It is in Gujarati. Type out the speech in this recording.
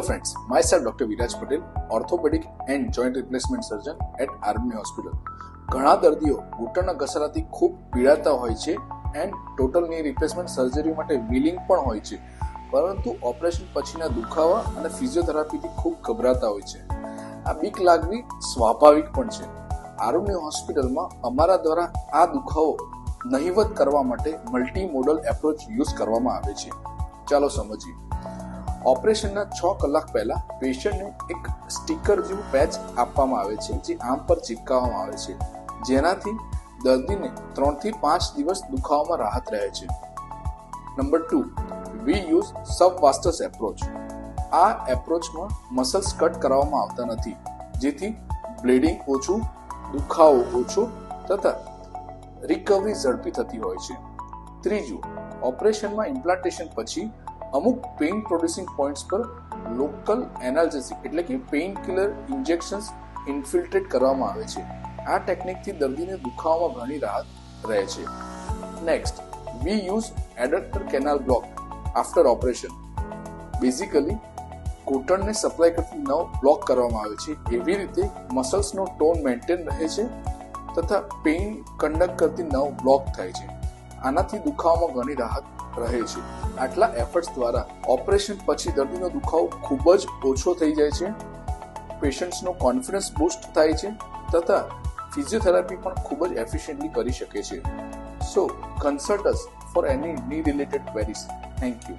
Hello friends, myself Dr. Viraj Patel, orthopedic and joint replacement surgeon at Army Hospital. ઘણા દર્દીઓ ઘૂંટણના ઘસારાથી ખૂબ પીડાતા હોય છે એન્ડ ટોટલ ની રિપ્લેસમેન્ટ સર્જરી માટે વિલિંગ પણ હોય છે, પરંતુ ઓપરેશન પછીના દુખાવા અને ફિઝિયોથેરાપીથી ખૂબ ગભરાતા હોય છે. આ બીક લાગવી સ્વાભાવિક પણ છે. આર્મી હોસ્પિટલમાં અમારા દ્વારા આ દુખાવો નહિવત કરવા માટે મલ્ટી મોડલ એપ્રોચ યુઝ કરવામાં આવે છે. ચાલો સમજીએ. ઓપરેશનના 6 કલાક પહેલા પેશન્ટને એક સ્ટીકર જેવું પેચ આપવામાં આવે છે, જે આમ પર ચિપકાવવામાં આવે છે, જેનાથી દર્દીને 3 થી 5 દિવસ દુખાવામાં રાહત રહે છે. Number 2, we use subvastus approach. આ એપ્રોચમાં મસલ્સ કટ કરવામાં આવતા નથી, જેથી બ્લીડિંગ ઓછું, દુખાવો ઓછો તથા રિકવરી ઝડપી થતી હોય છે. ત્રીજું, ઓપરેશનમાં ઇમ્પ્લાન્ટેશન પછી અમુક પેઇન પ્રોડ્યુસિંગ પોઈન્ટ્સ પર લોકલ એનાલ્જેસિક એટલે કે પેઇન કિલર ઇન્જેક્શન્સ ઇન્ફિલ્ટ્રેટ કરવામાં આવે છે. આ ટેકનિકથી દર્દીને દુખાવામાં ઘણી રાહત રહે છે. Next, we use adductor canal block after operation. Basically ઘૂંટણને સપ્લાય કરતી નર્વ બ્લોક કરવામાં આવે છે. એવી રીતે મસલ્સનો ટોન મેન્ટેન રહે છે તથા પેઇન કંડક્ટ કરતી નર્વ બ્લોક થાય છે. આનાથી દુખાવામાં ઘણી રાહત રહે છે. આટલા એફર્ટ્સ દ્વારા ઓપરેશન પછી દર્દીનો દુખાવો ખૂબ જ ઓછો થઈ જાય છે, પેશન્ટ્સનો કોન્ફિડન્સ બૂસ્ટ થાય છે તથા ફિઝિયોથેરાપી પણ ખૂબ જ એફિશિયન્ટલી કરી શકે છે. સો કન્સલ્ટ અસ ફોર એની ની રિલેટેડ ક્વેરીઝ. Thank you.